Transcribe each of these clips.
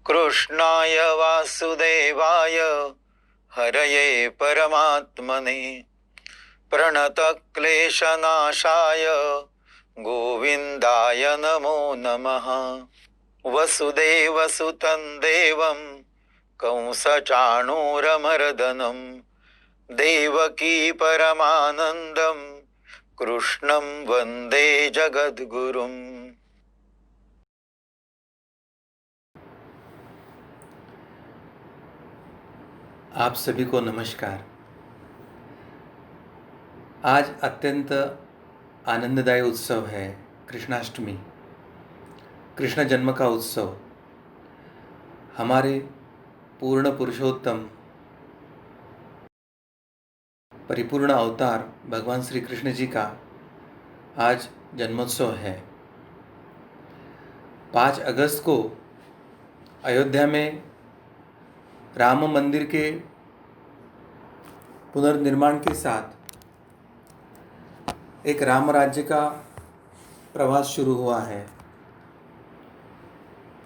कृष्णाय वासुदेवाय हरये परमात्मने प्रणतक्लेशनाशाय गोविन्दाय नमो नमः। वसुदेवसुतं देवं कंसचाणूरमर्दनं देवकी परमानन्दं कृष्णं वन्दे जगद्गुरुम्। आप सभी को नमस्कार। आज अत्यंत आनंददायी उत्सव है कृष्णाष्टमी, कृष्ण जन्म का उत्सव। हमारे पूर्ण पुरुषोत्तम परिपूर्ण अवतार भगवान श्री कृष्ण जी का आज जन्मोत्सव है। 5 अगस्त को अयोध्या में राम मंदिर के पुनर्निर्माण के साथ एक राम राज्य का प्रवास शुरू हुआ है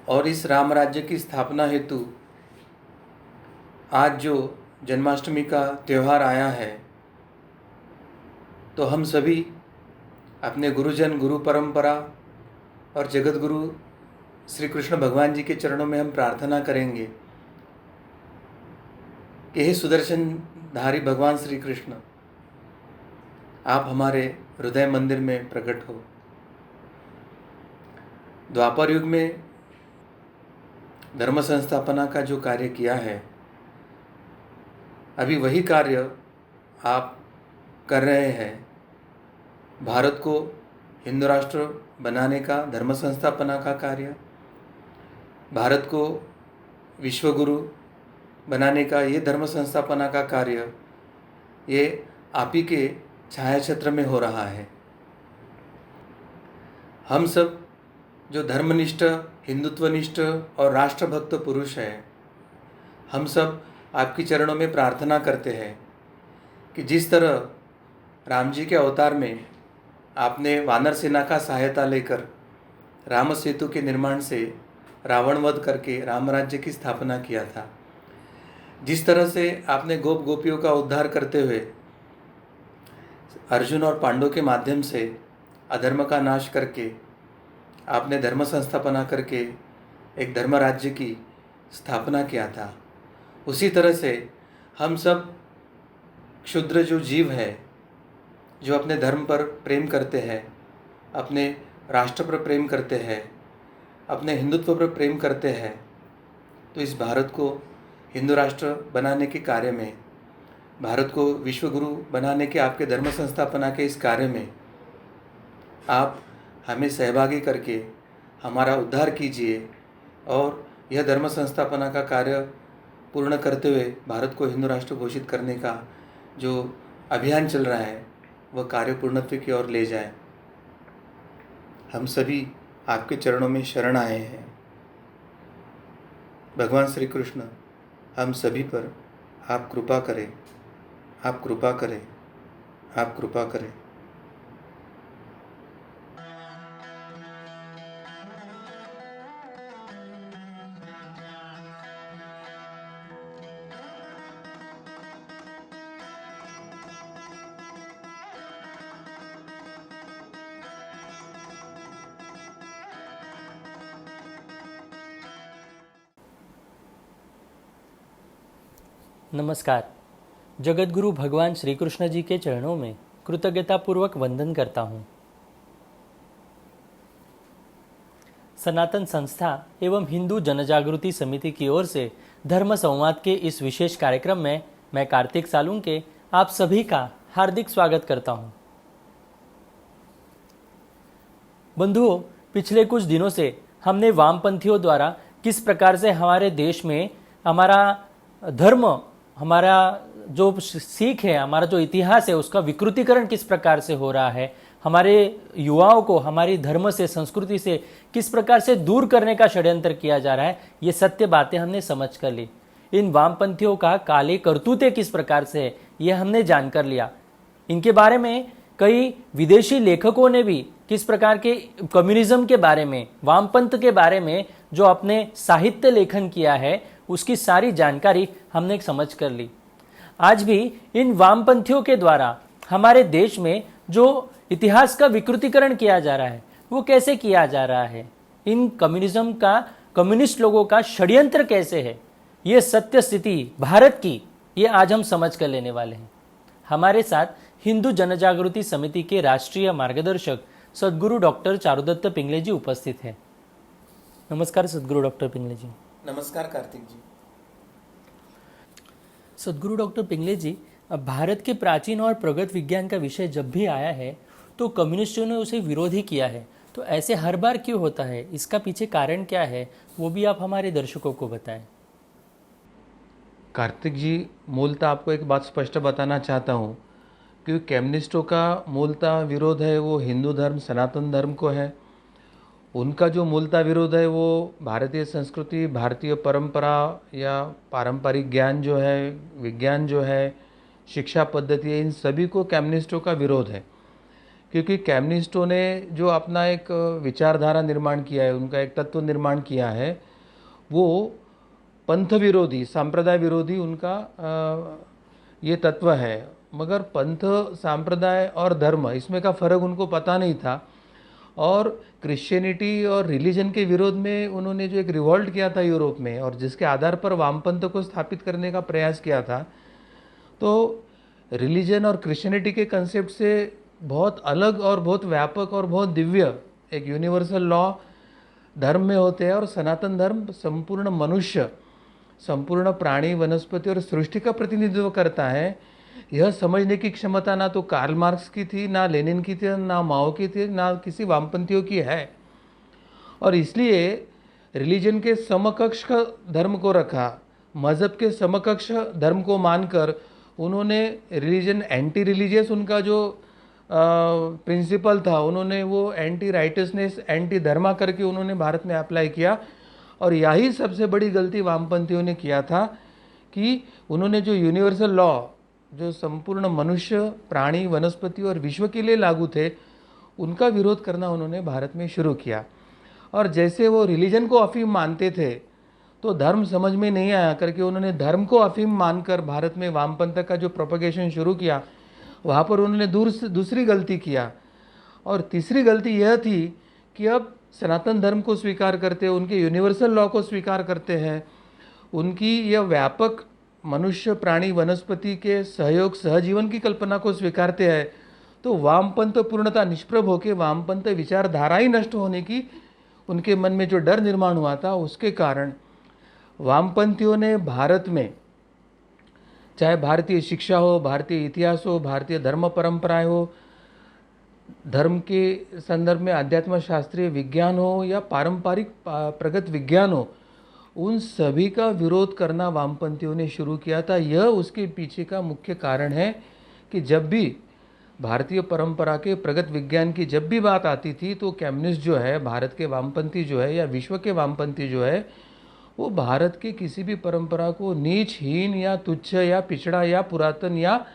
और इस राम राज्य की स्थापना हेतु आज जो जन्माष्टमी का त्यौहार आया है, तो हम सभी अपने गुरुजन, गुरु परंपरा और जगत गुरु श्री कृष्ण भगवान जी के चरणों में हम प्रार्थना करेंगे कि हे सुदर्शनधारी भगवान श्री कृष्ण, आप हमारे हृदय मंदिर में प्रकट हो। द्वापर युग में धर्म संस्थापना का जो कार्य किया है, अभी वही कार्य आप कर रहे हैं। भारत को हिंदू राष्ट्र बनाने का, धर्म संस्थापना का कार्य, भारत को विश्वगुरु बनाने का, ये धर्म संस्थापना का कार्य, ये आप ही के छाया क्षेत्र में हो रहा है। हम सब जो धर्मनिष्ठ, हिंदुत्वनिष्ठ और राष्ट्रभक्त पुरुष हैं, हम सब आपके चरणों में प्रार्थना करते हैं कि जिस तरह राम जी के अवतार में आपने वानर सेना का सहायता लेकर राम सेतु के निर्माण से रावण वध करके राम राज्य की स्थापना किया था, जिस तरह से आपने गोप गोपियों का उद्धार करते हुए अर्जुन और पांडव के माध्यम से अधर्म का नाश करके आपने धर्म संस्थापना करके एक धर्म राज्य की स्थापना किया था, उसी तरह से हम सब क्षुद्र जो जीव है, जो अपने धर्म पर प्रेम करते हैं, अपने राष्ट्र पर प्रेम करते हैं, अपने हिंदुत्व पर प्रेम करते हैं, तो इस भारत को हिंदू राष्ट्र बनाने के कार्य में, भारत को विश्वगुरु बनाने के आपके धर्म संस्थापना के इस कार्य में आप हमें सहभागी करके हमारा उद्धार कीजिए और यह धर्म संस्थापना का कार्य पूर्ण करते हुए भारत को हिंदू राष्ट्र घोषित करने का जो अभियान चल रहा है, वह कार्य पूर्णत्व की ओर ले जाए। हम सभी आपके चरणों में शरण आए हैं। भगवान श्री कृष्ण, हम सभी पर आप कृपा करें, आप कृपा करें, आप कृपा करें। नमस्कार। जगतगुरु भगवान श्री कृष्ण जी के चरणों में कृतज्ञतापूर्वक वंदन करता हूँ। सनातन संस्था एवं हिंदू जनजागृति समिति की ओर से धर्म संवाद के इस विशेष कार्यक्रम में मैं कार्तिक सालुंके आप सभी का हार्दिक स्वागत करता हूं। बंधुओं, पिछले कुछ दिनों से हमने वामपंथियों द्वारा किस प्रकार से हमारे देश में हमारा धर्म, हमारा जो सीख है, हमारा जो इतिहास है, उसका विकृतीकरण किस प्रकार से हो रहा है, हमारे युवाओं को हमारी धर्म से, संस्कृति से किस प्रकार से दूर करने का षड्यंत्र किया जा रहा है, ये सत्य बातें हमने समझ कर ली। इन वामपंथियों का काले करतूते किस प्रकार से है, ये हमने जानकर लिया। इनके बारे में कई विदेशी लेखकों ने भी किस प्रकार के कम्युनिज्म के बारे में, वामपंथ के बारे में जो अपने साहित्य लेखन किया है, उसकी सारी जानकारी हमने समझ कर ली। आज भी इन वामपंथियों के द्वारा हमारे देश में जो इतिहास का विकृतीकरण किया जा रहा है, वो कैसे किया जा रहा है, इन कम्युनिज्म का, कम्युनिस्ट लोगों का षड्यंत्र कैसे है, ये सत्य स्थिति भारत की, ये आज हम समझ कर लेने वाले हैं। हमारे साथ हिंदू जनजागृति समिति के राष्ट्रीय मार्गदर्शक सद्गुरु डॉक्टर चारुदत्त पिंगले जी उपस्थित हैं। नमस्कार सद्गुरु डॉक्टर पिंगले जी। नमस्कार कार्तिक जी। सद्गुरु डॉक्टर पिंगले जी, अब भारत के प्राचीन और प्रगत विज्ञान का विषय जब भी आया है तो कम्युनिस्टों ने उसे विरोध ही किया है, तो ऐसे हर बार क्यों होता है, इसका पीछे कारण क्या है, वो भी आप हमारे दर्शकों को बताएं। कार्तिक जी, मूलतः आपको एक बात स्पष्ट बताना चाहता हूँ कि कम्युनिस्टों का मूलतः विरोध है वो हिंदू धर्म, सनातन धर्म को है। उनका जो मूलतः विरोध है वो भारतीय संस्कृति, भारतीय परंपरा या पारंपरिक ज्ञान जो है, विज्ञान जो है, शिक्षा पद्धति है, इन सभी को कम्युनिस्टों का विरोध है। क्योंकि कम्युनिस्टों ने जो अपना एक विचारधारा निर्माण किया है, उनका एक तत्व निर्माण किया है, वो पंथ विरोधी, सांप्रदाय विरोधी उनका ये तत्व है। मगर पंथ, सांप्रदाय और धर्म, इसमें का फ़र्क उनको पता नहीं था। और क्रिश्चियनिटी और रिलीजन के विरोध में उन्होंने जो एक रिवॉल्ट किया था यूरोप में, और जिसके आधार पर वामपंथ को स्थापित करने का प्रयास किया था, तो रिलीजन और क्रिश्चियनिटी के कंसेप्ट से बहुत अलग और बहुत व्यापक और बहुत दिव्य एक यूनिवर्सल लॉ धर्म में होते हैं। और सनातन धर्म संपूर्ण मनुष्य, संपूर्ण प्राणी, वनस्पति और सृष्टि का प्रतिनिधित्व करता है। यह समझने की क्षमता ना तो कार्ल मार्क्स की थी, ना लेनिन की थी, ना माओ की थी, ना किसी वामपंथियों की है। और इसलिए रिलीजन के समकक्ष धर्म को रखा, मज़हब के समकक्ष धर्म को मानकर उन्होंने रिलीजन, एंटी रिलीजियस उनका जो प्रिंसिपल था, उन्होंने वो एंटी राइटसनेस, एंटी धर्मा करके उन्होंने भारत में अप्लाई किया। और यही सबसे बड़ी गलती वामपंथियों ने किया था कि उन्होंने जो यूनिवर्सल लॉ, जो संपूर्ण मनुष्य, प्राणी, वनस्पति और विश्व के लिए लागू थे, उनका विरोध करना उन्होंने भारत में शुरू किया। और जैसे वो रिलीजन को अफीम मानते थे तो धर्म समझ में नहीं आया करके उन्होंने धर्म को अफीम मानकर भारत में वामपंथ का जो प्रोपगेशन शुरू किया, वहाँ पर उन्होंने दूसरी गलती किया। और तीसरी गलती यह थी कि अब सनातन धर्म को स्वीकार करते हैं, उनके यूनिवर्सल लॉ को स्वीकार करते हैं, उनकी यह व्यापक मनुष्य, प्राणी, वनस्पति के सहयोग, सहजीवन की कल्पना को स्वीकारते हैं, तो वामपंथ पूर्णतः निष्प्रभ होकर वामपंथ विचारधारा ही नष्ट होने की उनके मन में जो डर निर्माण हुआ था, उसके कारण वामपंथियों ने भारत में, चाहे भारतीय शिक्षा हो, भारतीय इतिहास हो, भारतीय धर्म परंपराएं हो, धर्म के संदर्भ में अध्यात्म शास्त्रीय विज्ञान हो या पारंपरिक प्रगत विज्ञान हो, उन सभी का विरोध करना वामपंथियों ने शुरू किया था। यह उसके पीछे का मुख्य कारण है कि जब भी भारतीय परंपरा के प्रगत विज्ञान की जब भी बात आती थी, तो कम्युनिस्ट जो है, भारत के वामपंथी जो है या विश्व के वामपंथी जो है, वो भारत के किसी भी परंपरा को नीच, हीन या तुच्छ या पिछड़ा या पुरातन या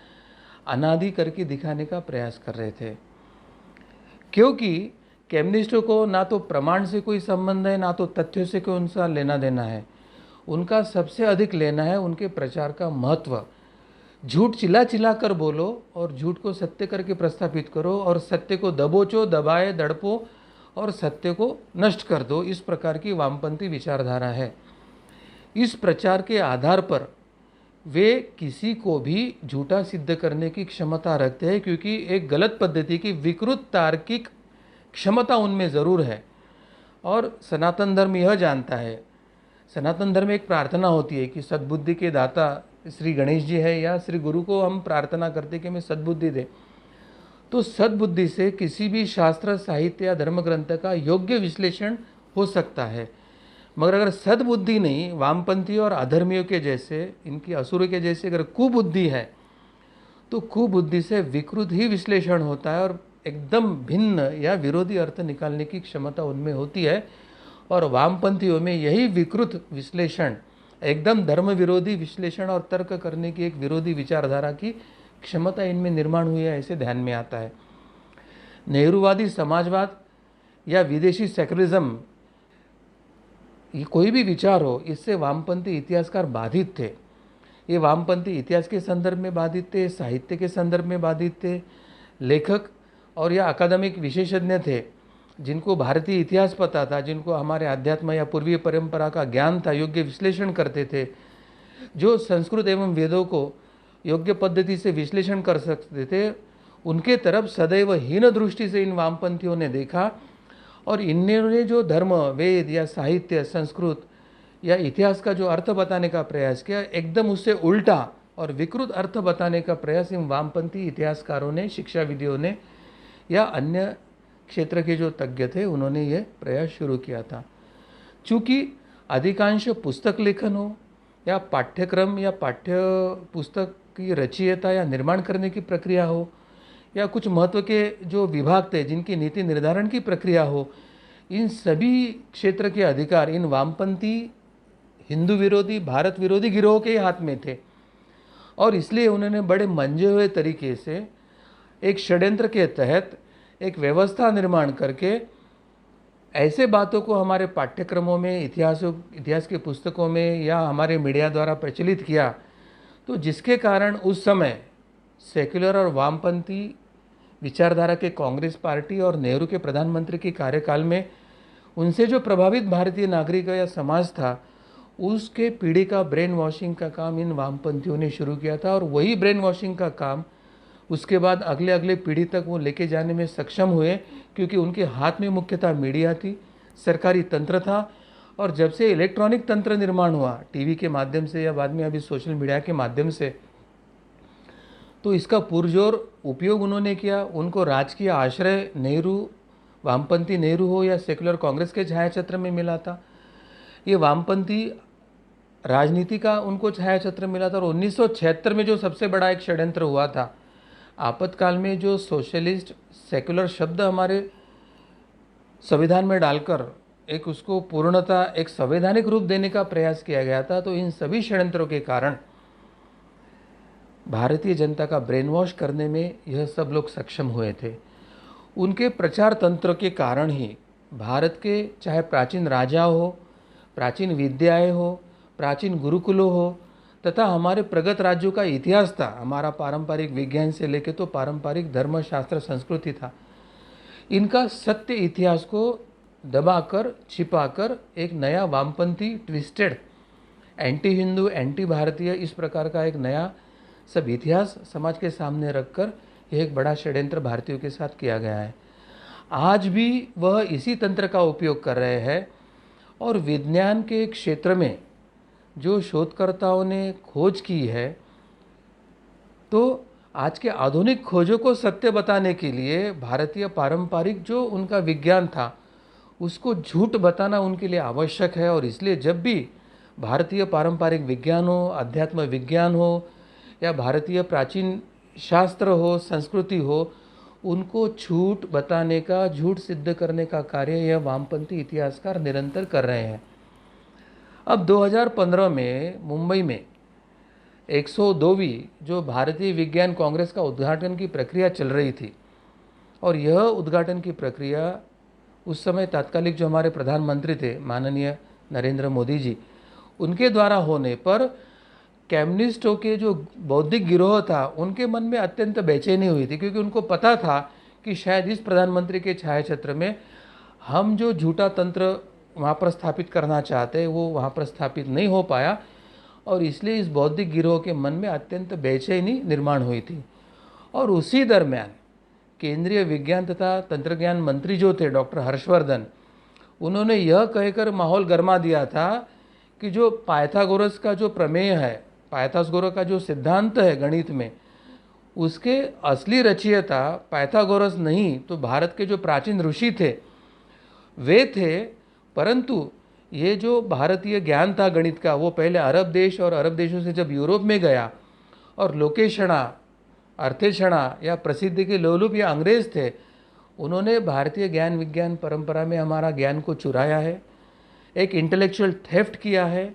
अनादि करके दिखाने का प्रयास कर रहे थे। क्योंकि कम्युनिस्टों को ना तो प्रमाण से कोई संबंध है, ना तो तथ्यों से कोई उनका लेना देना है। उनका सबसे अधिक लेना है उनके प्रचार का महत्व। झूठ चिल्ला चिल्ला कर बोलो और झूठ को सत्य करके प्रस्थापित करो, और सत्य को दबोचो, दबाए, दड़पो और सत्य को नष्ट कर दो। इस प्रकार की वामपंथी विचारधारा है। इस प्रचार के आधार पर वे किसी को भी झूठा सिद्ध करने की क्षमता रखते हैं, क्योंकि एक गलत पद्धति की विकृत तार्किक क्षमता उनमें ज़रूर है। और सनातन धर्म यह जानता है, सनातन धर्म में एक प्रार्थना होती है कि सद्बुद्धि के दाता श्री गणेश जी है या श्री गुरु को हम प्रार्थना करते कि हमें सद्बुद्धि दे। तो सद्बुद्धि से किसी भी शास्त्र, साहित्य या धर्म ग्रंथ का योग्य विश्लेषण हो सकता है। मगर अगर सद्बुद्धि नहीं, वामपंथी और अधर्मियों के जैसे, इनकी असुरों के जैसे अगर कुबुद्धि है, तो कुबुद्धि से विकृत ही विश्लेषण होता है और एकदम भिन्न या विरोधी अर्थ निकालने की क्षमता उनमें होती है। और वामपंथियों में यही विकृत विश्लेषण, एकदम धर्म विरोधी विश्लेषण और तर्क करने की एक विरोधी विचारधारा की क्षमता इनमें निर्माण हुई है, ऐसे ध्यान में आता है। नेहरूवादी समाजवाद या विदेशी सेकुलरिज्म, ये कोई भी विचार हो, इससे वामपंथी इतिहासकार बाधित थे। ये वामपंथी इतिहास के संदर्भ में बाधित थे, साहित्य के संदर्भ में बाधित थे। लेखक और या अकादमिक विशेषज्ञ थे जिनको भारतीय इतिहास पता था, जिनको हमारे अध्यात्म या पूर्वीय परंपरा का ज्ञान था, योग्य विश्लेषण करते थे, जो संस्कृत एवं वेदों को योग्य पद्धति से विश्लेषण कर सकते थे, उनके तरफ सदैव हीन दृष्टि से इन वामपंथियों ने देखा। और इन्होंने जो धर्म, वेद या साहित्य, संस्कृत या इतिहास का जो अर्थ बताने का प्रयास किया, एकदम उससे उल्टा और विकृत अर्थ बताने का प्रयास इन वामपंथी इतिहासकारों ने, शिक्षाविदों ने या अन्य क्षेत्र के जो तज्ञ थे, उन्होंने ये प्रयास शुरू किया था। चूँकि अधिकांश पुस्तक लेखन हो या पाठ्यक्रम या पाठ्य पुस्तक की रचयिता या निर्माण करने की प्रक्रिया हो, या कुछ महत्व के जो विभाग थे जिनकी नीति निर्धारण की प्रक्रिया हो, इन सभी क्षेत्र के अधिकार इन वामपंथी, हिंदू विरोधी, भारत विरोधी गिरोह के हाथ में थे। और इसलिए उन्होंने बड़े मंजे हुए तरीके से एक षड्यंत्र के तहत एक व्यवस्था निर्माण करके ऐसे बातों को हमारे पाठ्यक्रमों में, इतिहास की पुस्तकों में या हमारे मीडिया द्वारा प्रचलित किया, तो जिसके कारण उस समय सेक्युलर और वामपंथी विचारधारा के कांग्रेस पार्टी और नेहरू के प्रधानमंत्री के कार्यकाल में उनसे जो प्रभावित भारतीय नागरिक या समाज था, उसके पीढ़ी का ब्रेन वॉशिंग का काम इन वामपंथियों ने शुरू किया था। और वही ब्रेन वॉशिंग का काम उसके बाद अगले पीढ़ी तक वो लेके जाने में सक्षम हुए, क्योंकि उनके हाथ में मुख्यतः मीडिया थी, सरकारी तंत्र था। और जब से इलेक्ट्रॉनिक तंत्र निर्माण हुआ, टीवी के माध्यम से या बाद में अभी सोशल मीडिया के माध्यम से, तो इसका पुरजोर उपयोग उन्होंने किया। उनको राजकीय आश्रय नेहरू, वामपंथी नेहरू हो या सेकुलर कांग्रेस के छायाचित्र में मिला था। ये वामपंथी राजनीति का उनको छायाचित्र मिला था। और 1976 में जो सबसे बड़ा एक षड्यंत्र हुआ था, आपातकाल में जो सोशलिस्ट सेकुलर शब्द हमारे संविधान में डालकर एक उसको पूर्णता, एक संवैधानिक रूप देने का प्रयास किया गया था, तो इन सभी षड्यंत्रों के कारण भारतीय जनता का ब्रेन वॉश करने में यह सब लोग सक्षम हुए थे। उनके प्रचार तंत्र के कारण ही भारत के चाहे प्राचीन राजा हो, प्राचीन विद्याएं हो, प्राचीन गुरुकुलों हो, तथा हमारे प्रगत राज्यों का इतिहास था, हमारा पारंपरिक विज्ञान से लेकर तो पारंपरिक धर्म, शास्त्र, संस्कृति था, इनका सत्य इतिहास को दबाकर, छिपाकर एक नया वामपंथी, ट्विस्टेड, एंटी हिंदू, एंटी भारतीय, इस प्रकार का एक नया सब इतिहास समाज के सामने रखकर यह एक बड़ा षड्यंत्र भारतीयों के साथ किया गया है। आज भी वह इसी तंत्र का उपयोग कर रहे हैं। और विज्ञान के क्षेत्र में जो शोधकर्ताओं ने खोज की है, तो आज के आधुनिक खोजों को सत्य बताने के लिए भारतीय पारंपरिक जो उनका विज्ञान था, उसको झूठ बताना उनके लिए आवश्यक है। और इसलिए जब भी भारतीय पारंपरिक विज्ञान हो, अध्यात्म विज्ञान हो या भारतीय प्राचीन शास्त्र हो, संस्कृति हो, उनको झूठ बताने का, झूठ सिद्ध करने का कार्य यह वामपंथी इतिहासकार निरंतर कर रहे हैं। अब 2015 में मुंबई में 102वीं जो भारतीय विज्ञान कांग्रेस का उद्घाटन की प्रक्रिया चल रही थी, और यह उद्घाटन की प्रक्रिया उस समय तात्कालिक जो हमारे प्रधानमंत्री थे माननीय नरेंद्र मोदी जी, उनके द्वारा होने पर कम्युनिस्टों के जो बौद्धिक गिरोह था, उनके मन में अत्यंत बेचैनी हुई थी, क्योंकि उनको पता था कि शायद इस प्रधानमंत्री के छायाचित्र में हम जो झूठा तंत्र वहाँ पर स्थापित करना चाहते हैं, वो वहाँ पर स्थापित नहीं हो पाया। और इसलिए इस बौद्धिक गिरोह के मन में अत्यंत बेचैनी निर्माण हुई थी। और उसी दरमियान केंद्रीय विज्ञान तथा तंत्रज्ञान मंत्री जो थे डॉक्टर हर्षवर्धन, उन्होंने यह कहकर माहौल गरमा दिया था कि जो पाइथागोरस का जो प्रमेय है, पाइथागोरस का जो सिद्धांत है गणित में, उसके असली रचयिता पाइथागोरस नहीं तो भारत के जो प्राचीन ऋषि थे वे थे। परंतु ये जो भारतीय ज्ञान था गणित का, वो पहले अरब देश और अरब देशों से जब यूरोप में गया और लोकेशणा, अर्थेषणा या प्रसिद्धि के लोलुप या अंग्रेज थे, उन्होंने भारतीय ज्ञान विज्ञान परंपरा में हमारा ज्ञान को चुराया है, एक इंटेलेक्चुअल थेफ्ट किया है।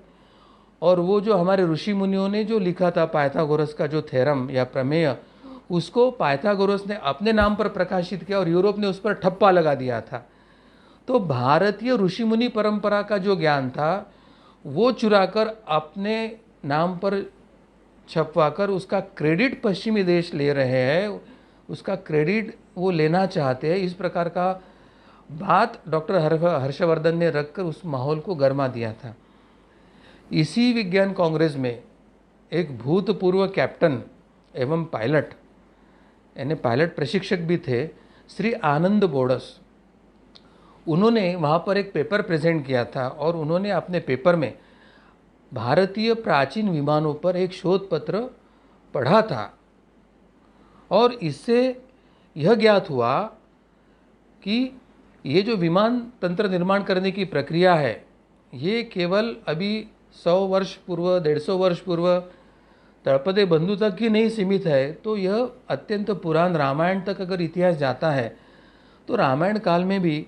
और वो जो हमारे ऋषि मुनियों ने जो लिखा था पाइथागोरस का जो थ्योरम या प्रमेय, उसको पाइथागोरस ने अपने नाम पर प्रकाशित किया और यूरोप ने उस पर ठप्पा लगा दिया था। तो भारतीय ऋषि मुनि परंपरा का जो ज्ञान था वो चुराकर अपने नाम पर छपवाकर उसका क्रेडिट पश्चिमी देश ले रहे हैं, उसका क्रेडिट वो लेना चाहते हैं। इस प्रकार का बात डॉक्टर हर्षवर्धन ने रखकर उस माहौल को गरमा दिया था। इसी विज्ञान कांग्रेस में एक भूतपूर्व कैप्टन एवं पायलट, यानी पायलट प्रशिक्षक भी थे, श्री आनंद बोडस, उन्होंने वहाँ पर एक पेपर प्रेजेंट किया था और उन्होंने अपने पेपर में भारतीय प्राचीन विमानों पर एक शोध पत्र पढ़ा था और इससे यह ज्ञात हुआ कि ये जो विमान तंत्र निर्माण करने की प्रक्रिया है ये केवल अभी 100 वर्ष पूर्व, 150 वर्ष पूर्व तळपदे बंधु तक ही नहीं सीमित है। तो यह अत्यंत पुरान रामायण तक अगर इतिहास जाता है तो रामायण काल में भी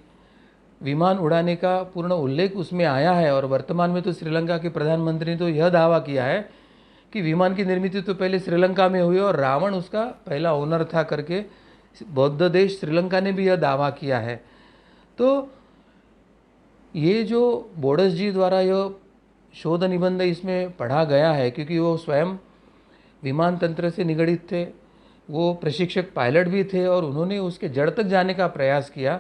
विमान उड़ाने का पूर्ण उल्लेख उसमें आया है। और वर्तमान में तो श्रीलंका के प्रधानमंत्री ने तो यह दावा किया है कि विमान की निर्मित तो पहले श्रीलंका में हुई और रावण उसका पहला ओनर था करके बौद्ध देश श्रीलंका ने भी यह दावा किया है। तो ये जो बोडस जी द्वारा यह शोध निबंध इसमें पढ़ा गया है, क्योंकि वो स्वयं विमान तंत्र से निगडित थे, वो प्रशिक्षक पायलट भी थे और उन्होंने उसके जड़ तक जाने का प्रयास किया।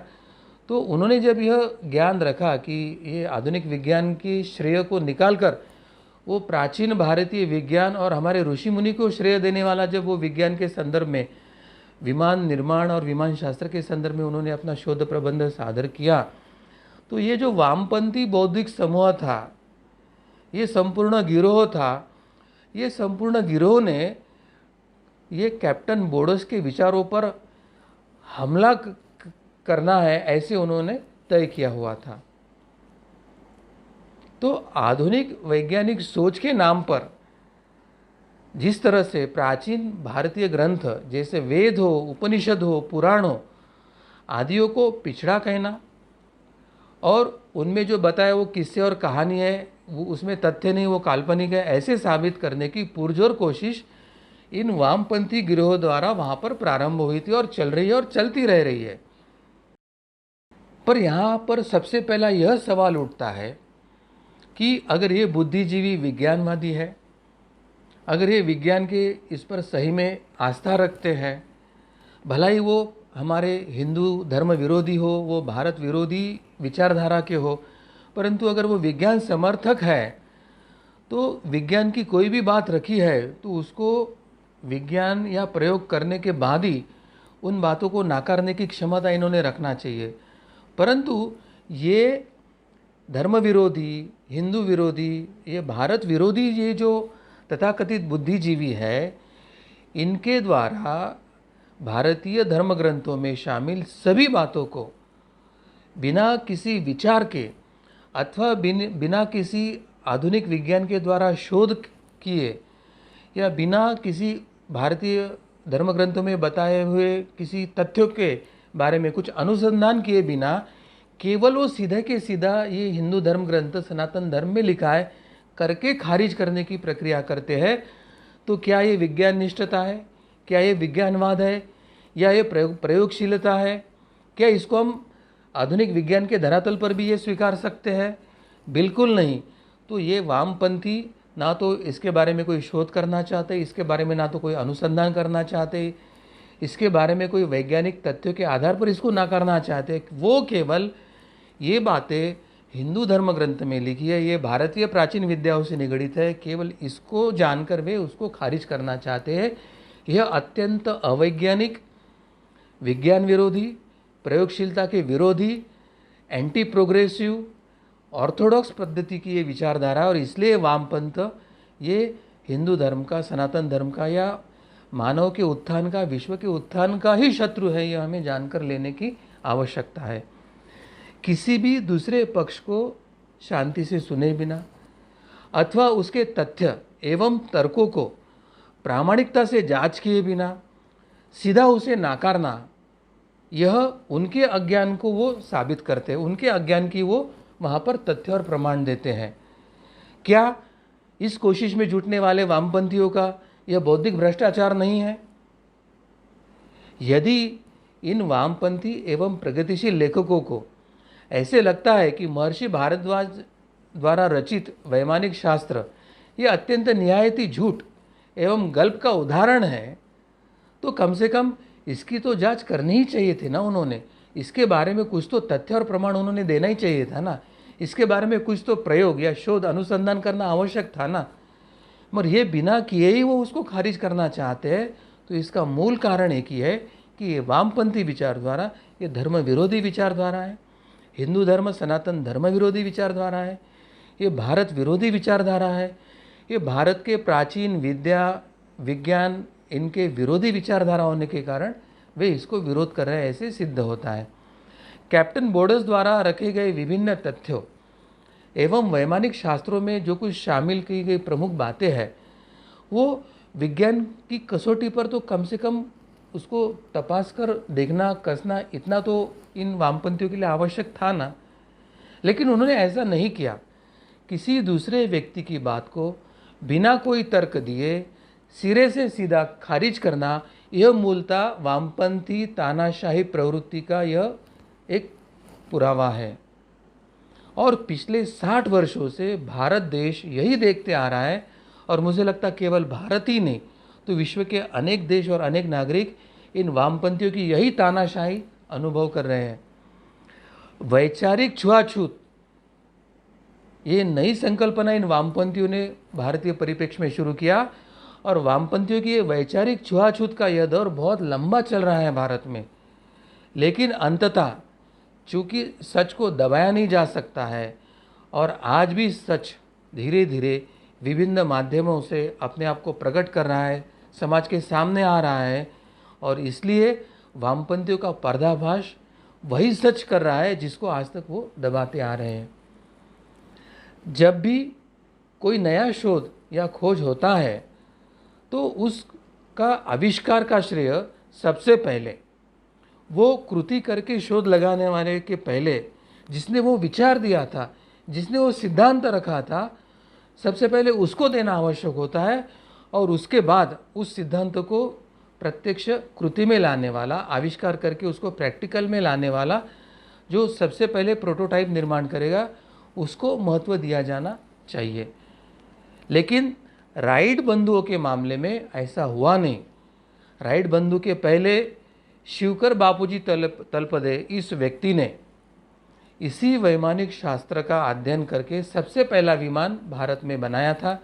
तो उन्होंने जब यह ज्ञान रखा कि ये आधुनिक विज्ञान की श्रेय को निकालकर वो प्राचीन भारतीय विज्ञान और हमारे ऋषि मुनि को श्रेय देने वाला, जब वो विज्ञान के संदर्भ में विमान निर्माण और विमान शास्त्र के संदर्भ में उन्होंने अपना शोध प्रबंध सादर किया, तो ये जो वामपंथी बौद्धिक समूह था, ये संपूर्ण गिरोह था, ये संपूर्ण गिरोह ने ये कैप्टन बोडस के विचारों पर हमला करना है ऐसे उन्होंने तय किया हुआ था। तो आधुनिक वैज्ञानिक सोच के नाम पर जिस तरह से प्राचीन भारतीय ग्रंथ जैसे वेद हो, उपनिषद हो, पुराण हो आदियों को पिछड़ा कहना और उनमें जो बताया वो किस्से और कहानी है, वो उसमें तथ्य नहीं, वो काल्पनिक है, ऐसे साबित करने की पुरजोर कोशिश इन वामपंथी गिरोह द्वारा वहाँ पर प्रारंभ हुई थी और चल रही है और चलती रह रही है। पर यहाँ पर सबसे पहला यह सवाल उठता है कि अगर ये बुद्धिजीवी विज्ञानवादी है, अगर ये विज्ञान के इस पर सही में आस्था रखते हैं, भला ही वो हमारे हिंदू धर्म विरोधी हो, वो भारत विरोधी विचारधारा के हो, परंतु अगर वो विज्ञान समर्थक है तो विज्ञान की कोई भी बात रखी है तो उसको विज्ञान या प्रयोग करने के बाद ही उन बातों को नाकारने की क्षमता इन्होंने रखना चाहिए। परंतु ये धर्म विरोधी, हिंदू विरोधी, ये भारत विरोधी ये जो तथाकथित बुद्धिजीवी है, इनके द्वारा भारतीय धर्म ग्रंथों में शामिल सभी बातों को बिना किसी विचार के अथवा बिना किसी आधुनिक विज्ञान के द्वारा शोध किए या बिना किसी भारतीय धर्म ग्रंथों में बताए हुए किसी तथ्यों के बारे में कुछ अनुसंधान किए बिना केवल वो सीधा के सीधा ये हिंदू धर्म ग्रंथ सनातन धर्म में लिखा है करके खारिज करने की प्रक्रिया करते हैं। तो क्या ये विज्ञान निष्ठता है? क्या ये विज्ञानवाद है? या ये प्रयोगशीलता है? क्या इसको हम आधुनिक विज्ञान के धरातल पर भी ये स्वीकार सकते हैं? बिल्कुल नहीं। तो ये वामपंथी ना तो इसके बारे में कोई शोध करना चाहते, इसके बारे में ना तो कोई अनुसंधान करना चाहते, इसके बारे में कोई वैज्ञानिक तथ्यों के आधार पर इसको नाकारना चाहते। वो केवल ये बातें हिंदू धर्म ग्रंथ में लिखी है, ये भारतीय प्राचीन विद्याओं से निगडित है, केवल इसको जानकर वे उसको खारिज करना चाहते हैं। यह अत्यंत अवैज्ञानिक, विज्ञान विरोधी, प्रयोगशीलता के विरोधी एंटी प्रोग्रेसिव ऑर्थोडॉक्स पद्धति की ये विचारधारा है और इसलिए वामपंथ ये हिंदू धर्म का, सनातन धर्म का या मानव के उत्थान का, विश्व के उत्थान का ही शत्रु है, यह हमें जानकर लेने की आवश्यकता है। किसी भी दूसरे पक्ष को शांति से सुने बिना अथवा उसके तथ्य एवं तर्कों को प्रामाणिकता से जांच किए बिना सीधा उसे नाकारना, यह उनके अज्ञान को वो साबित करते हैं, उनके अज्ञान की वो वहाँ पर तथ्य और प्रमाण देते हैं। क्या इस कोशिश में जुटने वाले वामपंथियों का यह बौद्धिक भ्रष्टाचार नहीं है? यदि इन वामपंथी एवं प्रगतिशील लेखकों को ऐसे लगता है कि महर्षि भारद्वाज द्वारा रचित वैमानिक शास्त्र ये अत्यंत निहायती झूठ एवं गल्प का उदाहरण है, तो कम से कम इसकी तो जांच करनी ही चाहिए थी ना उन्होंने। इसके बारे में कुछ तो तथ्य और प्रमाण उन्होंने देना ही चाहिए था ना। इसके बारे में कुछ तो प्रयोग या शोध अनुसंधान करना आवश्यक था ना। मगर ये बिना किए ही वो उसको खारिज करना चाहते हैं। तो इसका मूल कारण एक ही है कि ये वामपंथी विचारधारा ये धर्म विरोधी विचारधारा है, हिंदू धर्म सनातन धर्म विरोधी विचारधारा है, ये भारत विरोधी विचारधारा है, ये भारत के प्राचीन विद्या विज्ञान इनके विरोधी विचारधारा होने के कारण वे इसको विरोध कर रहे हैं, ऐसे सिद्ध होता है। कैप्टन बोर्डस द्वारा रखे गए विभिन्न तथ्यों एवं वैमानिक शास्त्रों में जो कुछ शामिल की गई प्रमुख बातें हैं, वो विज्ञान की कसौटी पर तो कम से कम उसको तपास कर देखना, कसना, इतना तो इन वामपंथियों के लिए आवश्यक था ना। लेकिन उन्होंने ऐसा नहीं किया। किसी दूसरे व्यक्ति की बात को बिना कोई तर्क दिए सिरे से सीधा खारिज करना, यह मूलतः वामपंथी तानाशाही प्रवृत्ति का यह एक पुरावा है। और पिछले 60 वर्षों से भारत देश यही देखते आ रहा है, और मुझे लगता केवल भारत ही नहीं तो विश्व के अनेक देश और अनेक नागरिक इन वामपंथियों की यही तानाशाही अनुभव कर रहे हैं। वैचारिक छुआछूत ये नई संकल्पना इन वामपंथियों ने भारतीय परिप्रेक्ष्य में शुरू किया, और वामपंथियों की ये वैचारिक छुआछूत का यह दौर बहुत लंबा चल रहा है भारत में। लेकिन अंततः चूँकि सच को दबाया नहीं जा सकता है, और आज भी सच धीरे धीरे विभिन्न माध्यमों से अपने आप को प्रकट कर रहा है, समाज के सामने आ रहा है, और इसलिए वामपंथियों का पर्दाफाश वही सच कर रहा है जिसको आज तक वो दबाते आ रहे हैं। जब भी कोई नया शोध या खोज होता है तो उसका आविष्कार का श्रेय सबसे पहले वो कृति करके शोध लगाने वाले के पहले जिसने वो विचार दिया था, जिसने वो सिद्धांत रखा था, सबसे पहले उसको देना आवश्यक होता है। और उसके बाद उस सिद्धांत को प्रत्यक्ष कृति में लाने वाला, आविष्कार करके उसको प्रैक्टिकल में लाने वाला जो सबसे पहले प्रोटोटाइप निर्माण करेगा, उसको महत्व दिया जाना चाहिए। लेकिन राइट बंधुओं के मामले में ऐसा हुआ नहीं। राइट बंधु के पहले शिवकर बापूजी तलपदे इस व्यक्ति ने इसी वैमानिक शास्त्र का अध्ययन करके सबसे पहला विमान भारत में बनाया था,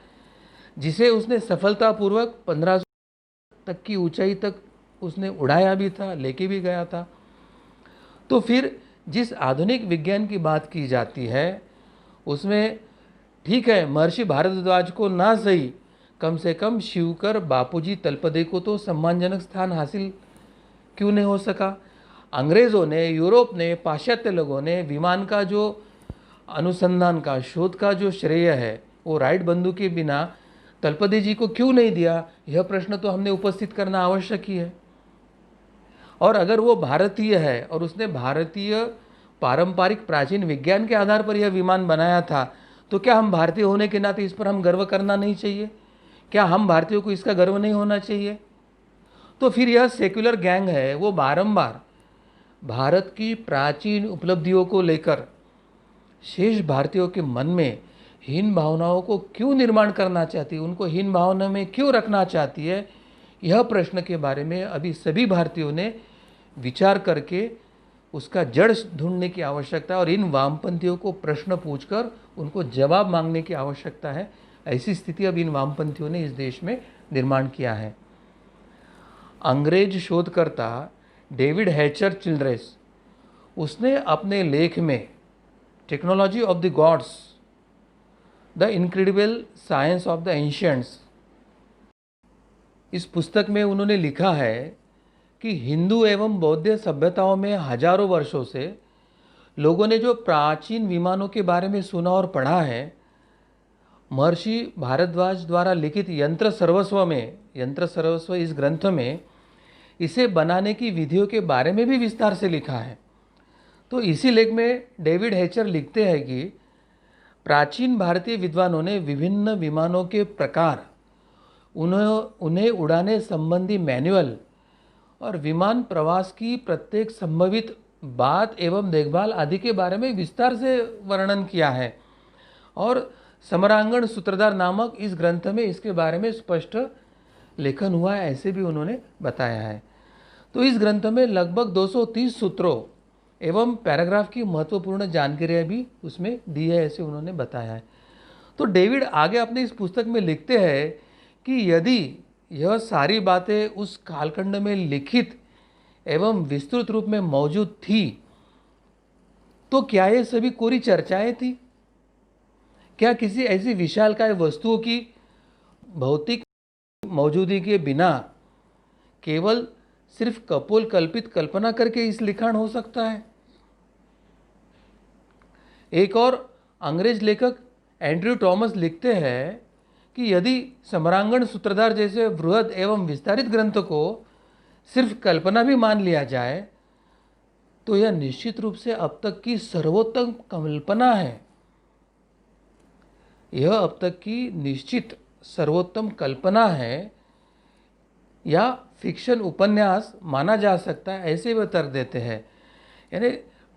जिसे उसने सफलतापूर्वक 1500 तक की ऊंचाई तक उसने उड़ाया भी था, लेके भी गया था। तो फिर जिस आधुनिक विज्ञान की बात की जाती है उसमें ठीक है, महर्षि भारद्वाज को ना सही, कम से कम शिवकर बापूजी तलपदे को तो सम्मानजनक स्थान हासिल क्यों नहीं हो सका। अंग्रेज़ों ने, यूरोप ने, पाश्चात्य लोगों ने विमान का जो अनुसंधान का, शोध का जो श्रेय है वो राइट बंधु के बिना तलपदे जी को क्यों नहीं दिया, यह प्रश्न तो हमने उपस्थित करना आवश्यक ही है। और अगर वो भारतीय है और उसने भारतीय पारंपरिक प्राचीन विज्ञान के आधार पर यह विमान बनाया था, तो क्या हम भारतीय होने के नाते इस पर हम गर्व करना नहीं चाहिए? क्या हम भारतीयों को इसका गर्व नहीं होना चाहिए? तो फिर यह सेक्युलर गैंग है, वो बारंबार भारत की प्राचीन उपलब्धियों को लेकर शेष भारतीयों के मन में हीन भावनाओं को क्यों निर्माण करना चाहती है, उनको हीन भावना में क्यों रखना चाहती है, यह प्रश्न के बारे में अभी सभी भारतीयों ने विचार करके उसका जड़ ढूंढने की आवश्यकता है, और इन वामपंथियों को प्रश्न पूछकर उनको जवाब मांगने की आवश्यकता है। ऐसी स्थिति अब इन वामपंथियों ने इस देश में निर्माण किया है। अंग्रेज शोधकर्ता डेविड हैचर चिल्ड्रेस उसने अपने लेख में technology of the gods, the incredible science of the ancients, इस पुस्तक में उन्होंने लिखा है कि हिंदू एवं बौद्ध सभ्यताओं में हजारों वर्षों से लोगों ने जो प्राचीन विमानों के बारे में सुना और पढ़ा है, महर्षि भारद्वाज द्वारा लिखित यंत्र सर्वस्व इस ग्रंथ में इसे बनाने की विधियों के बारे में भी विस्तार से लिखा है। तो इसी लेख में डेविड हेचर लिखते हैं कि प्राचीन भारतीय विद्वानों ने विभिन्न विमानों के प्रकार, उन्हें उड़ाने संबंधी मैनुअल और विमान प्रवास की प्रत्येक संभवित बात एवं देखभाल आदि के बारे में विस्तार से वर्णन किया है। और समरांगण सूत्रधार नामक इस ग्रंथ में इसके बारे में स्पष्ट लेखन हुआ है, ऐसे भी उन्होंने बताया है। तो इस ग्रंथ में लगभग 230 सूत्रों एवं पैराग्राफ की महत्वपूर्ण जानकारियाँ भी उसमें दी है, ऐसे उन्होंने बताया है। तो डेविड आगे अपने इस पुस्तक में लिखते हैं कि यदि यह सारी बातें उस कालखंड में लिखित एवं विस्तृत रूप में मौजूद थी, तो क्या ये सभी कोरी चर्चाएं थी? क्या किसी ऐसी विशालकाय वस्तुओं की भौतिक मौजूदगी के बिना केवल सिर्फ कपोल कल्पित कल्पना करके इस लिखाण हो सकता है? एक और अंग्रेज लेखक एंड्रयू टॉमस लिखते हैं कि यदि समरांगण सूत्रधार जैसे बृहद एवं विस्तारित ग्रंथ को सिर्फ कल्पना भी मान लिया जाए, तो यह निश्चित रूप से अब तक की सर्वोत्तम कल्पना है। यह अब तक की निश्चित सर्वोत्तम कल्पना है या फिक्शन उपन्यास माना जा सकता है, ऐसे वे तर्क देते हैं। यानी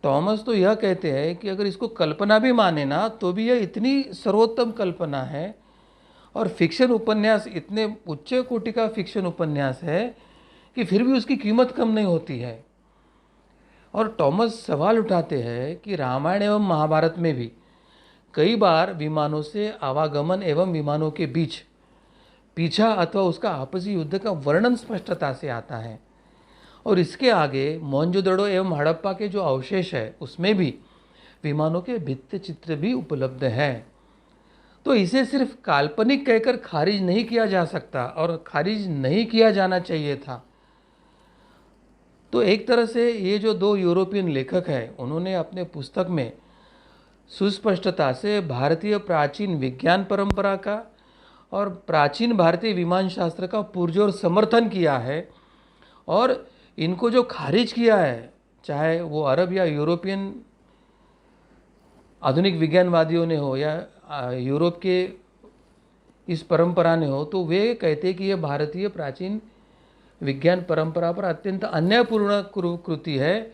टॉमस तो यह कहते हैं कि अगर इसको कल्पना भी माने ना, तो भी यह इतनी सर्वोत्तम कल्पना है और फिक्शन उपन्यास इतने उच्च कोटि का फिक्शन उपन्यास है कि फिर भी उसकी कीमत कम नहीं होती है। और टॉमस सवाल उठाते हैं कि रामायण एवं महाभारत में भी कई बार विमानों से आवागमन एवं विमानों के बीच पीछा अथवा उसका आपसी युद्ध का वर्णन स्पष्टता से आता है। और इसके आगे मोहनजोदड़ो एवं हड़प्पा के जो अवशेष है उसमें भी विमानों के भित्ति चित्र भी उपलब्ध है। तो इसे सिर्फ काल्पनिक कहकर खारिज नहीं किया जा सकता और खारिज नहीं किया जाना चाहिए था। तो एक तरह से ये जो दो यूरोपियन लेखक हैं, उन्होंने अपने पुस्तक में सुस्पष्टता से भारतीय प्राचीन विज्ञान परंपरा का और प्राचीन भारतीय विमान शास्त्र का पुरजोर समर्थन किया है। और इनको जो खारिज किया है, चाहे वो अरब या यूरोपियन आधुनिक विज्ञानवादियों ने हो या यूरोप के इस परंपरा ने हो, तो वे कहते हैं कि यह भारतीय प्राचीन विज्ञान परंपरा पर अत्यंत अन्यायपूर्ण कृति है।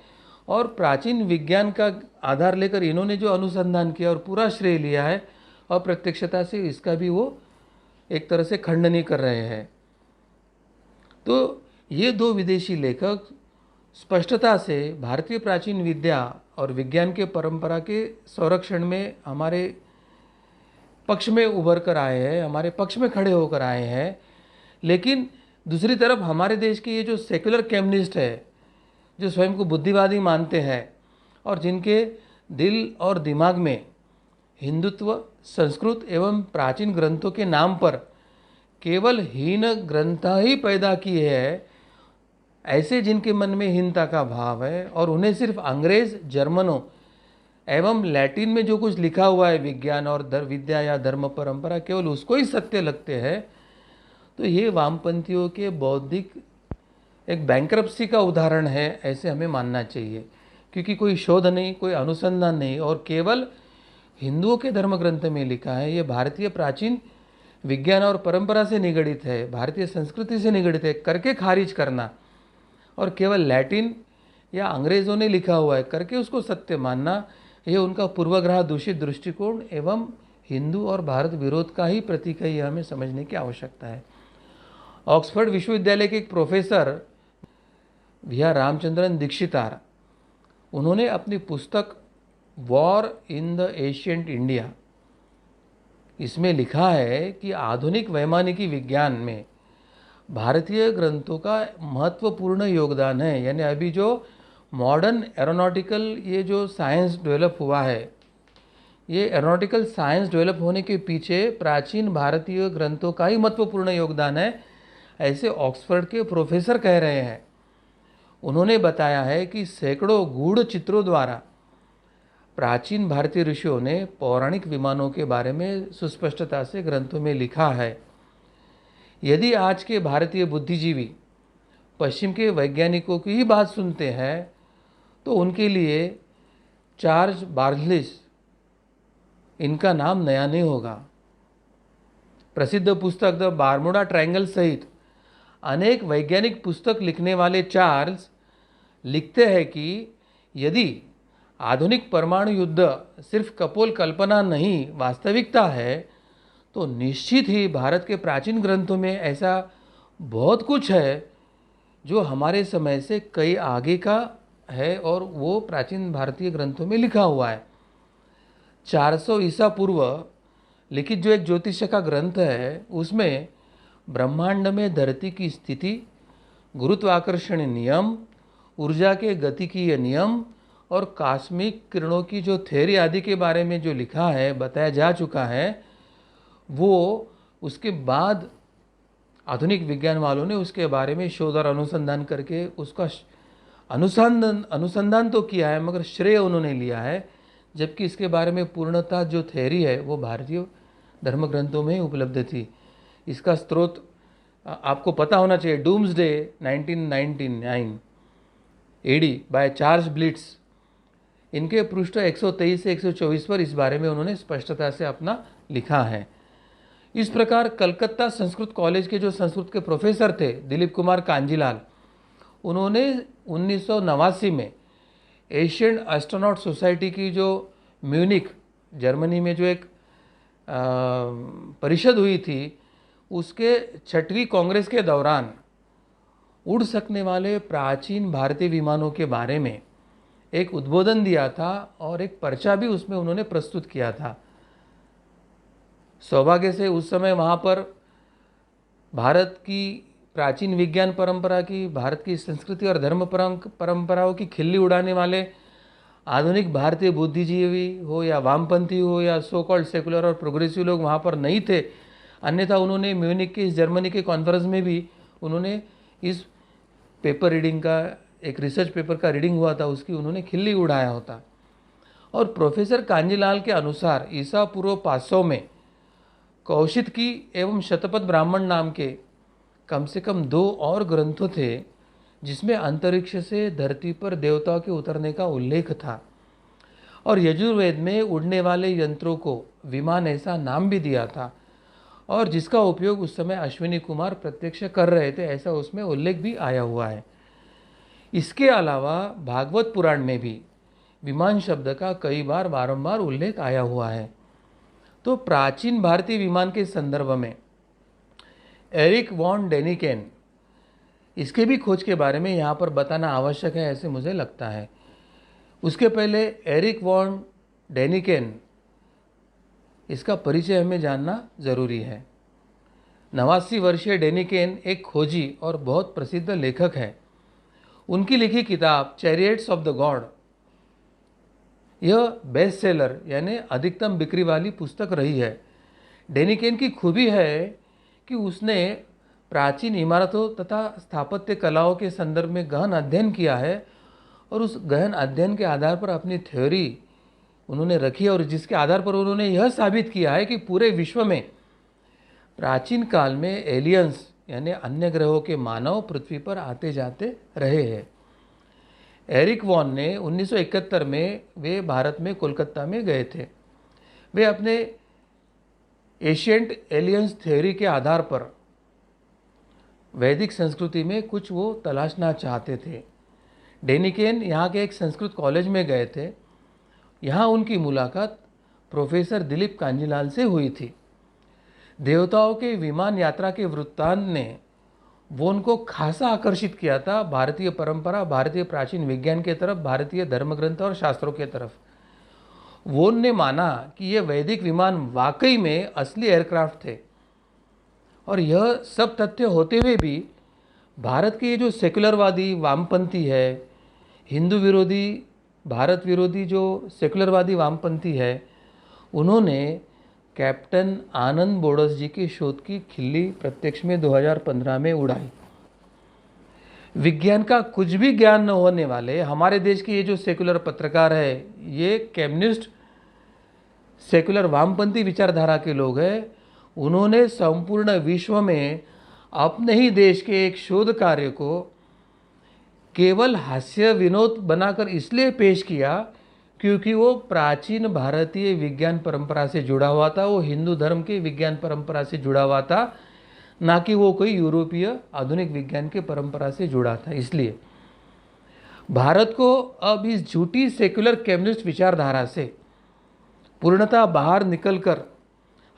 और प्राचीन विज्ञान का आधार लेकर इन्होंने जो अनुसंधान किया और पूरा श्रेय लिया है, अप्रत्यक्षता से इसका भी वो एक तरह से खंडन ही कर रहे हैं। तो ये दो विदेशी लेखक स्पष्टता से भारतीय प्राचीन विद्या और विज्ञान के परंपरा के संरक्षण में हमारे पक्ष में उभर कर आए हैं, हमारे पक्ष में खड़े होकर आए हैं। लेकिन दूसरी तरफ हमारे देश के ये जो सेक्युलर कम्युनिस्ट है, जो स्वयं को बुद्धिवादी मानते हैं और जिनके दिल और दिमाग में हिंदुत्व, संस्कृत एवं प्राचीन ग्रंथों के नाम पर केवल हीन ग्रंथ ही पैदा किए हैं, ऐसे जिनके मन में हीनता का भाव है और उन्हें सिर्फ अंग्रेज, जर्मनों एवं लैटिन में जो कुछ लिखा हुआ है विज्ञान और विद्या या धर्म परंपरा, केवल उसको ही सत्य लगते हैं, तो ये वामपंथियों के बौद्धिक एक बैंक्रप्सी का उदाहरण है, ऐसे हमें मानना चाहिए। क्योंकि कोई शोध नहीं, कोई अनुसंधान नहीं और केवल हिंदुओं के धर्म ग्रंथ में लिखा है, ये भारतीय प्राचीन विज्ञान और परंपरा से निगड़ित है, भारतीय संस्कृति से निगड़ित है करके खारिज करना और केवल लैटिन या अंग्रेज़ों ने लिखा हुआ है करके उसको सत्य मानना, ये उनका पूर्वाग्रह दूषित दृष्टिकोण एवं हिंदू और भारत विरोध का ही प्रतीक है, यह हमें समझने की आवश्यकता है। ऑक्सफोर्ड विश्वविद्यालय के एक प्रोफेसर वी.आर. रामचंद्रन दीक्षितार, उन्होंने अपनी पुस्तक war in the ancient India, इसमें लिखा है कि आधुनिक वैमानिकी विज्ञान में भारतीय ग्रंथों का महत्वपूर्ण योगदान है। यानी अभी जो मॉडर्न एरोनॉटिकल ये जो साइंस डेवलप हुआ है, ये एरोनॉटिकल साइंस डेवलप होने के पीछे प्राचीन भारतीय ग्रंथों का ही महत्वपूर्ण योगदान है, ऐसे ऑक्सफोर्ड के प्रोफेसर कह रहे हैं। उन्होंने बताया है कि सैकड़ों गूढ़ चित्रों द्वारा प्राचीन भारतीय ऋषियों ने पौराणिक विमानों के बारे में सुस्पष्टता से ग्रंथों में लिखा है। यदि आज के भारतीय बुद्धिजीवी पश्चिम के वैज्ञानिकों की ही बात सुनते हैं तो उनके लिए चार्ल्स बार्जलिस, इनका नाम नया नहीं होगा। प्रसिद्ध पुस्तक द बारमूडा ट्रायंगल सहित अनेक वैज्ञानिक पुस्तक लिखने वाले चार्ल्स लिखते हैं कि यदि आधुनिक परमाणु युद्ध सिर्फ कपोल कल्पना नहीं वास्तविकता है तो निश्चित ही भारत के प्राचीन ग्रंथों में ऐसा बहुत कुछ है जो हमारे समय से कई आगे का है और वो प्राचीन भारतीय ग्रंथों में लिखा हुआ है। 400 ईसा पूर्व लिखित जो एक ज्योतिष का ग्रंथ है उसमें ब्रह्मांड में धरती की स्थिति, गुरुत्वाकर्षण नियम, ऊर्जा के गतिकीय नियम और कॉस्मिक किरणों की जो थ्योरी आदि के बारे में जो लिखा है, बताया जा चुका है, वो उसके बाद आधुनिक विज्ञान वालों ने उसके बारे में शोध और अनुसंधान करके उसका अनुसंधान तो किया है मगर श्रेय उन्होंने लिया है, जबकि इसके बारे में पूर्णतः जो थ्योरी है वो भारतीय धर्म ग्रंथों में ही उपलब्ध थी। इसका स्रोत आपको पता होना चाहिए, doomsday 1999 AD by Charles Blitz. इनके पृष्ठ 123 से 124 पर इस बारे में उन्होंने स्पष्टता से अपना लिखा है। इस प्रकार कलकत्ता संस्कृत कॉलेज के जो संस्कृत के प्रोफेसर थे दिलीप कुमार कांजीलाल, उन्होंने 1989 में एशियन एस्ट्रोनॉट सोसाइटी की जो म्यूनिक जर्मनी में जो एक परिषद हुई थी उसके 6वीं कांग्रेस के दौरान उड़ सकने वाले प्राचीन भारतीय विमानों के बारे में एक उद्बोधन दिया था और एक पर्चा भी उसमें उन्होंने प्रस्तुत किया था। सौभाग्य से उस समय वहाँ पर भारत की प्राचीन विज्ञान परंपरा की, भारत की संस्कृति और धर्म परंपराओं की खिल्ली उड़ाने वाले आधुनिक भारतीय बुद्धिजीवी हो या वामपंथी हो या सो कॉल्ड सेकुलर और प्रोग्रेसिव लोग वहाँ पर नहीं थे। अन्यथा उन्होंने म्यूनिक के इस जर्मनी के कॉन्फ्रेंस में भी उन्होंने इस पेपर रीडिंग का, एक रिसर्च पेपर का रीडिंग हुआ था, उसकी उन्होंने खिल्ली उड़ाया होता। और प्रोफेसर कांजीलाल के अनुसार ईसा पूर्व 500 में कौशिकी एवं शतपथ ब्राह्मण नाम के कम से कम 2 और ग्रंथों थे जिसमें अंतरिक्ष से धरती पर देवताओं के उतरने का उल्लेख था और यजुर्वेद में उड़ने वाले यंत्रों को विमान ऐसा नाम भी दिया था और जिसका उपयोग उस समय अश्विनी कुमार प्रत्यक्ष कर रहे थे, ऐसा उसमें उल्लेख भी आया हुआ है। इसके अलावा भागवत पुराण में भी विमान शब्द का कई बार बारंबार उल्लेख आया हुआ है। तो प्राचीन भारतीय विमान के संदर्भ में एरिक वॉन डेनिकेन, इसके भी खोज के बारे में यहाँ पर बताना आवश्यक है ऐसे मुझे लगता है। उसके पहले एरिक वॉन डेनिकेन, इसका परिचय हमें जानना ज़रूरी है। 89 वर्षीय डेनिकेन एक खोजी और बहुत प्रसिद्ध लेखक है। उनकी लिखी किताब चैरियट्स ऑफ द गॉड, यह बेस्ट सेलर यानी अधिकतम बिक्री वाली पुस्तक रही है। डेनिकेन की खूबी है कि उसने प्राचीन इमारतों तथा स्थापत्य कलाओं के संदर्भ में गहन अध्ययन किया है और उस गहन अध्ययन के आधार पर अपनी थ्योरी उन्होंने रखी है और जिसके आधार पर उन्होंने यह साबित किया है कि पूरे विश्व में प्राचीन काल में एलियंस यानी अन्य ग्रहों के मानव पृथ्वी पर आते जाते रहे हैं। एरिक वॉन ने 1971 में वे भारत में कोलकाता में गए थे। वे अपने एशियंट एलियंस थ्योरी के आधार पर वैदिक संस्कृति में कुछ वो तलाशना चाहते थे। डेनिकेन यहाँ के एक संस्कृत कॉलेज में गए थे। यहाँ उनकी मुलाकात प्रोफेसर दिलीप कांजीलाल से हुई थी। देवताओं के विमान यात्रा के वृत्तांत ने वो उनको खासा आकर्षित किया था भारतीय परंपरा, भारतीय प्राचीन विज्ञान के तरफ, भारतीय धर्मग्रंथ और शास्त्रों के तरफ। वो ने माना कि ये वैदिक विमान वाकई में असली एयरक्राफ्ट थे और यह सब तथ्य होते हुए भी भारत के ये जो सेकुलरवादी वामपंथी है हिंदू विरोधी, भारत विरोधी जो सेकुलरवादी वामपंथी है, उन्होंने कैप्टन आनंद बोडस जी के शोध की खिल्ली प्रत्यक्ष में 2015 में उड़ाई। विज्ञान का कुछ भी ज्ञान न होने वाले हमारे देश के ये जो सेकुलर पत्रकार है, ये कम्युनिस्ट सेकुलर वामपंथी विचारधारा के लोग हैं। उन्होंने संपूर्ण विश्व में अपने ही देश के एक शोध कार्य को केवल हास्य विनोद बनाकर इसलिए पेश किया क्योंकि वो प्राचीन भारतीय विज्ञान परंपरा से जुड़ा हुआ था, वो हिंदू धर्म के विज्ञान परंपरा से जुड़ा हुआ था, ना कि वो कोई यूरोपीय आधुनिक विज्ञान के परंपरा से जुड़ा था। इसलिए भारत को अब इस झूठी सेकुलर कम्युनिस्ट विचारधारा से पूर्णतः बाहर निकलकर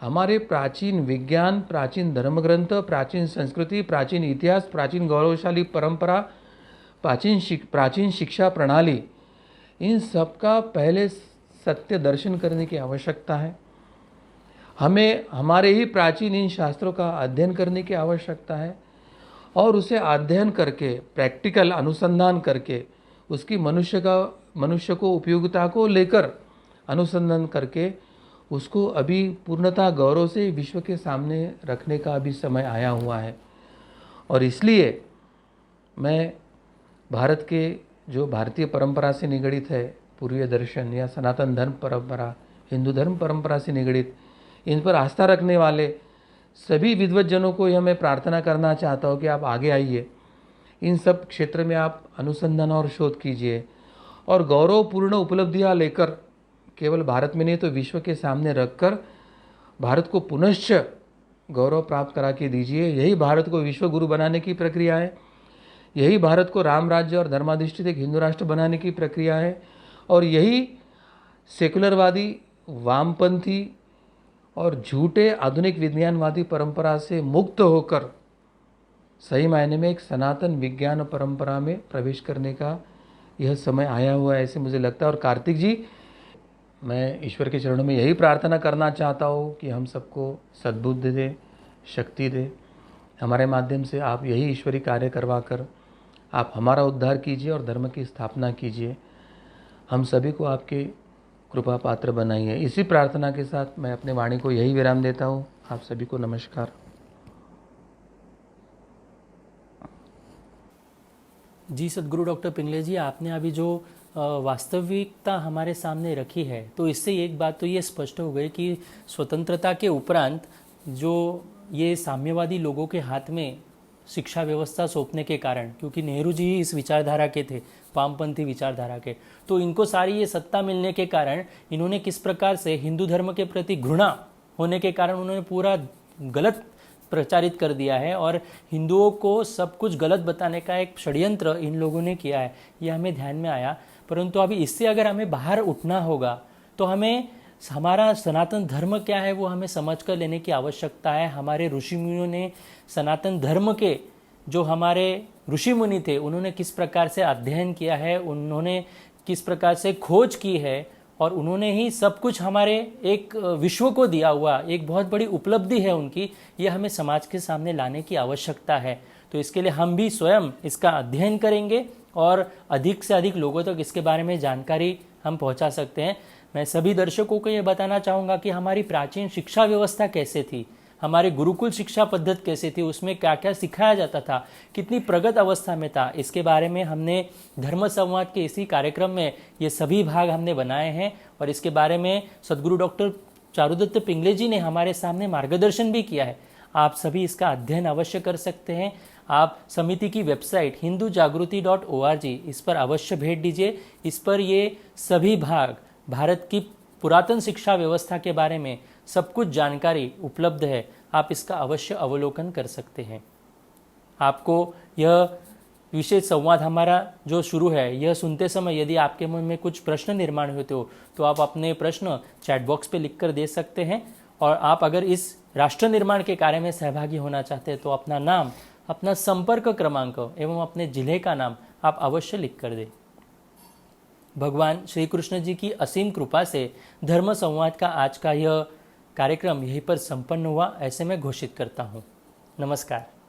हमारे प्राचीन विज्ञान, प्राचीन धर्मग्रंथ, प्राचीन संस्कृति, प्राचीन इतिहास, प्राचीन गौरवशाली परंपरा, प्राचीन शिक्षा प्रणाली, इन सब का पहले सत्य दर्शन करने की आवश्यकता है। हमें हमारे ही प्राचीन इन शास्त्रों का अध्ययन करने की आवश्यकता है और उसे अध्ययन करके, प्रैक्टिकल अनुसंधान करके, उसकी मनुष्य को उपयोगिता को लेकर अनुसंधान करके उसको अभी पूर्णतः गौरव से विश्व के सामने रखने का अभी समय आया हुआ है। और इसलिए मैं भारत के जो भारतीय परंपरा से निगड़ित है, पूर्वीय दर्शन या सनातन धर्म परंपरा, हिंदू धर्म परंपरा से निगड़ित, इन पर आस्था रखने वाले सभी विद्वज्जनों को यह मैं प्रार्थना करना चाहता हूँ कि आप आगे आइए, इन सब क्षेत्र में आप अनुसंधान और शोध कीजिए और गौरवपूर्ण उपलब्धियाँ लेकर केवल भारत में नहीं तो विश्व के सामने रखकर भारत को पुनश्च गौरव प्राप्त करा के दीजिए। यही भारत को विश्व गुरु बनाने की प्रक्रिया है, यही भारत को राम राज्य और धर्माधिष्ठित एक हिंदू राष्ट्र बनाने की प्रक्रिया है और यही सेकुलरवादी, वामपंथी और झूठे आधुनिक विज्ञानवादी परंपरा से मुक्त होकर सही मायने में एक सनातन विज्ञान परंपरा में प्रवेश करने का यह समय आया हुआ है, ऐसे मुझे लगता है। और कार्तिक जी, मैं ईश्वर के चरणों में यही प्रार्थना करना चाहता हूँ कि हम सबको सद्बुद्धि दे, शक्ति दे, हमारे माध्यम से आप यही ईश्वरी कार्य करवा कर आप हमारा उद्धार कीजिए और धर्म की स्थापना कीजिए। हम सभी को आपके कृपा पात्र बनाइए। इसी प्रार्थना के साथ मैं अपने वाणी को यही विराम देता हूँ। आप सभी को नमस्कार। जी सद्गुरु डॉक्टर पिंगले जी, आपने अभी जो वास्तविकता हमारे सामने रखी है, तो इससे एक बात तो ये स्पष्ट हो गई कि स्वतंत्रता के उपरांत जो ये साम्यवादी लोगों के हाथ में शिक्षा व्यवस्था सौंपने के कारण, क्योंकि नेहरू जी इस विचारधारा के थे, वामपंथी विचारधारा के, तो इनको सारी ये सत्ता मिलने के कारण इन्होंने किस प्रकार से हिंदू धर्म के प्रति घृणा होने के कारण उन्होंने पूरा गलत प्रचारित कर दिया है और हिंदुओं को सब कुछ गलत बताने का एक षड्यंत्र इन लोगों ने किया है, ये हमें ध्यान में आया। परंतु अभी इससे अगर हमें बाहर उठना होगा तो हमें हमारा सनातन धर्म क्या है वो हमें समझ कर लेने की आवश्यकता है। हमारे ऋषि मुनियों ने सनातन धर्म के जो हमारे ऋषि मुनि थे उन्होंने किस प्रकार से अध्ययन किया है, उन्होंने किस प्रकार से खोज की है और उन्होंने ही सब कुछ हमारे एक विश्व को दिया हुआ एक बहुत बड़ी उपलब्धि है उनकी, ये हमें समाज के सामने लाने की आवश्यकता है। तो इसके लिए हम भी स्वयं इसका अध्ययन करेंगे और अधिक से अधिक लोगों तक इसके बारे में जानकारी हम पहुंचा सकते हैं। मैं सभी दर्शकों को ये बताना चाहूँगा कि हमारी प्राचीन शिक्षा व्यवस्था कैसे थी, हमारे गुरुकुल शिक्षा पद्धति कैसे थी, उसमें क्या क्या सिखाया जाता था, कितनी प्रगत अवस्था में था, इसके बारे में हमने धर्म संवाद के इसी कार्यक्रम में ये सभी भाग हमने बनाए हैं और इसके बारे में सद्गुरु डॉक्टर चारुदत्त पिंगले जी ने हमारे सामने मार्गदर्शन भी किया है। आप सभी इसका अध्ययन अवश्य कर सकते हैं। आप समिति की वेबसाइट hindujagriti.org इस पर अवश्य भेंट दीजिए। इस पर ये सभी भाग भारत की पुरातन शिक्षा व्यवस्था के बारे में सब कुछ जानकारी उपलब्ध है, आप इसका अवश्य अवलोकन कर सकते हैं। आपको यह विशेष संवाद हमारा जो शुरू है यह सुनते समय यदि आपके मन में कुछ प्रश्न निर्माण होते हो तो आप अपने प्रश्न चैट बॉक्स पे लिख कर दे सकते हैं। और आप अगर इस राष्ट्र निर्माण के कार्य में सहभागी होना चाहते हैं तो अपना नाम, अपना संपर्क क्रमांक एवं अपने जिले का नाम आप अवश्य लिख कर दें। भगवान श्री कृष्ण जी की असीम कृपा से धर्म संवाद का आज का यह कार्यक्रम यहीं पर संपन्न हुआ, ऐसे मैं घोषित करता हूँ। नमस्कार।